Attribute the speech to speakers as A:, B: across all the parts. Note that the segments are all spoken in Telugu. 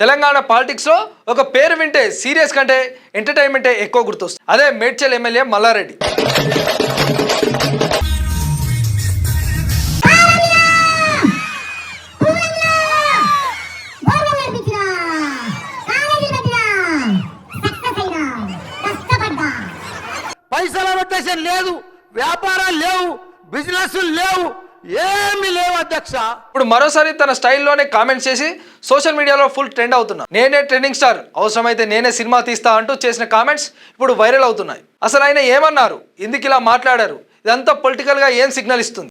A: తెలంగాణ పాలిటిక్స్ లో ఒక పేరు వింటే సీరియస్ కంటే ఎంటర్టైన్మెంటే ఎక్కువ గుర్తొస్తుంది. అదే మేడ్చల్ ఎమ్మెల్యే మల్లారెడ్డి.
B: పైసల రొటేషన్ లేదు, వ్యాపారాలు లేవు, బిజినెస్ లేవు, ఏమి లేవు అధ్యక్ష.
A: ఇప్పుడు మరోసారి తన స్టైల్లోనే కామెంట్స్ చేసి సోషల్ మీడియాలో ఫుల్ ట్రెండ్ అవుతున్నా. నేనే ట్రెండింగ్ స్టార్, అవసరమైతే నేనే సినిమా తీస్తా అంటూ చేసిన కామెంట్స్ ఇప్పుడు వైరల్ అవుతున్నాయి. అసలు ఆయన ఏమన్నారు, ఎందుకు ఇలా మాట్లాడారు, ఇదంతా పొలిటికల్ గా ఏం సిగ్నల్ ఇస్తుంది?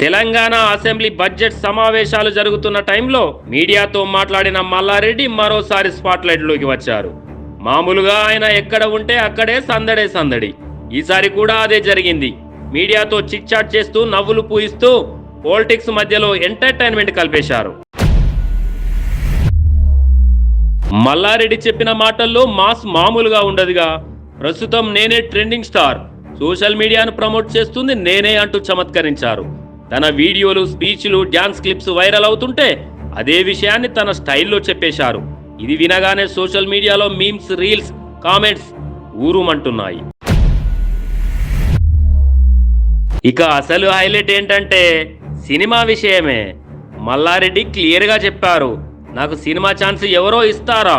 C: తెలంగాణ అసెంబ్లీ బడ్జెట్ సమావేశాలు జరుగుతున్న టైంలో మీడియాతో మాట్లాడిన మల్లారెడ్డి మరోసారి స్పాట్లైట్ లోకి వచ్చారు. మామూలుగా ఆయన ఎక్కడ ఉంటే అక్కడే సందడి. ఈసారి కూడా అదే జరిగింది. మీడియాతో చిట్ చాట్ చేస్తూ నవ్వులు పూయిస్తూ పాలిటిక్స్ మధ్యలో ఎంటర్టైన్మెంట్ కల్పేశారు. మల్లారెడ్డి చెప్పిన మాటల్లో మాస్ మామూలుగా ఉండదుగా. ప్రస్తుతం నేనే ట్రెండింగ్ స్టార్, సోషల్ మీడియాను ప్రమోట్ చేస్తుంది నేనే అంటూ చమత్కరించారు. తన వీడియోలు, స్పీచ్లు, డ్యాన్స్ క్లిప్స్ వైరల్ అవుతుంటే అదే విషయాన్ని తన స్టైల్లో చెప్పేశారు. ఇది వినగానే సోషల్ మీడియాలో మీమ్స్, రీల్స్, కామెంట్స్ ఊరుమంటున్నాయి. ఇక అసలు హైలైట్ ఏంటంటే సినిమా విషయమే. మల్లారెడ్డి క్లియర్గా చెప్పారు, నాకు సినిమా ఛాన్స్ ఎవరో ఇస్తారా,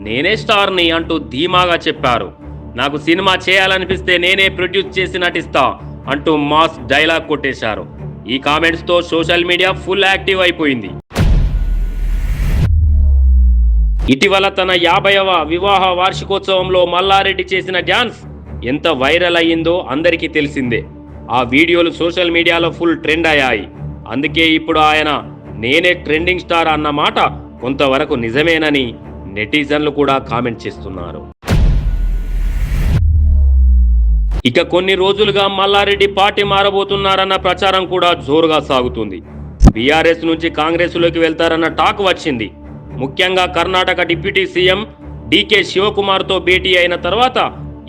C: నేనే స్టార్ని అంటూ ధీమాగా చెప్పారు. నాకు సినిమా చేయాలనిపిస్తే నేనే ప్రొడ్యూస్ చేసి నటిస్తా అంటూ మాస్ డైలాగ్ కొట్టేశారు. ఈ కామెంట్స్తో సోషల్ మీడియా ఫుల్ యాక్టివ్ అయిపోయింది. ఇటీవల తన 50వ వివాహ వార్షికోత్సవంలో మల్లారెడ్డి చేసిన డ్యాన్స్ ఎంత వైరల్ అయ్యిందో అందరికీ తెలిసిందే. ఆ వీడియోలు సోషల్ మీడియాలో ఫుల్ ట్రెండ్ అయ్యాయి. అందుకే ఇప్పుడు ఆయన నేనే ట్రెండింగ్ స్టార్ అన్న మాట కొంతవరకు నిజమేనని నెటిజన్లు కూడా కామెంట్ చేస్తున్నారు. ఇక కొన్ని రోజులుగా మల్లారెడ్డి పార్టీ మారబోతున్నారన్న ప్రచారం కూడా జోరుగా సాగుతుంది. బీఆర్ఎస్ నుంచి కాంగ్రెస్లోకి వెళ్తారన్న టాక్ వచ్చింది. ముఖ్యంగా కర్ణాటక డిప్యూటీ సీఎం డీకే శివకుమార్తో భేటీ అయిన తర్వాత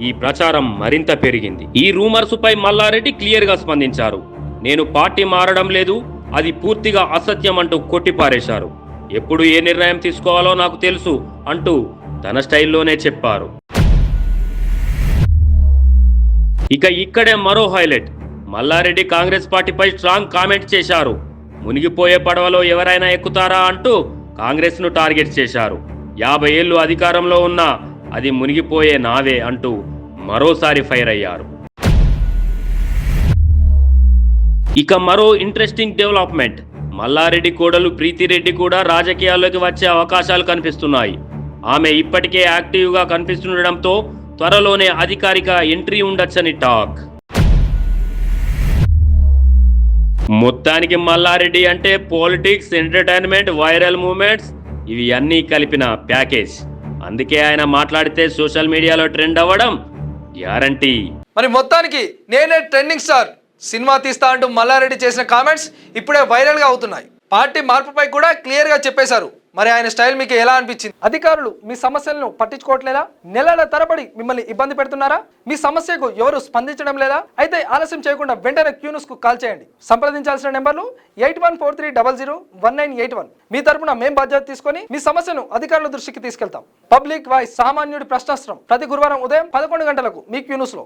C: ఈ ప్రచారం మరింత పెరిగింది. ఈ రూమర్స్ పై మల్లారెడ్డి క్లియర్ గా స్పందించారు. నేను పార్టీ మారడం లేదు, అది పూర్తిగా అసత్యం అంటూ కొట్టిపారేశారు. ఎప్పుడు ఏ నిర్ణయం తీసుకోవాలో నాకు తెలుసు అంటూ తన స్టైల్లోనే చెప్పారు. ఇక ఇక్కడే మరో హైలైట్. మల్లారెడ్డి కాంగ్రెస్ పార్టీపై స్ట్రాంగ్ కామెంట్ చేశారు. మునిగిపోయే పడవలో ఎవరైనా ఎక్కుతారా అంటూ కాంగ్రెస్ ను టార్గెట్ చేశారు. 50 ఏళ్లు అధికారంలో ఉన్నా అది మునిగిపోయే నావే అంటూ మరోసారి ఫైర్ అయ్యారు. ఇక మరో ఇంట్రెస్టింగ్ డెవలప్మెంట్, మల్లారెడ్డి కోడలు ప్రీతిరెడ్డి కూడా రాజకీయాల్లోకి వచ్చే అవకాశాలు కనిపిస్తున్నాయి. ఆమె ఇప్పటికే యాక్టివ్గా కనిపిస్తుండటంతో త్వరలోనే అధికారిక ఎంట్రీ ఉండొచ్చని టాక్. మొత్తానికి మల్లారెడ్డి అంటే పాలిటిక్స్, ఎంటర్టైన్మెంట్, వైరల్ మూమెంట్స్ ఇవి అన్నీ కలిపిన ప్యాకేజ్. అందుకే ఆయన మాట్లాడితే సోషల్ మీడియాలో ట్రెండ్ అవ్వడం గ్యారంటీ.
A: మరి మొత్తానికి నేనే ట్రెండింగ్ స్టార్, సినిమా తీస్తా అంటూ మల్లారెడ్డి చేసిన కామెంట్స్ ఇప్పుడే వైరల్ గా అవుతున్నాయి. పార్టీ మార్పుపై కూడా క్లియర్ గా చెప్పేశారు. మరి ఆయన స్టైల్ మీకు ఎలా అనిపించింది? అధికారులు మీ సమస్యలను పట్టించుకోవట్లేదా? నెలల తరబడి మిమ్మల్ని ఇబ్బంది పెడుతున్నారా? మీ సమస్యకు ఎవరు స్పందించడం లేదా? అయితే ఆలస్యం చేయకుండా వెంటనే క్యూన్యూస్ కు కాల్ చేయండి. సంప్రదించాల్సిన నెంబర్లు 8143001981. మీ తరపున మేం బాధ్యత తీసుకొని మీ సమస్యను అధికారుల దృష్టికి తీసుకెళ్తాం. పబ్లిక్ వాయిస్, సామాన్యుడి ప్రశ్నాస్త్రం, ప్రతి గురువారం ఉదయం 11 గంటలకు మీ క్యూన్యూస్ లో.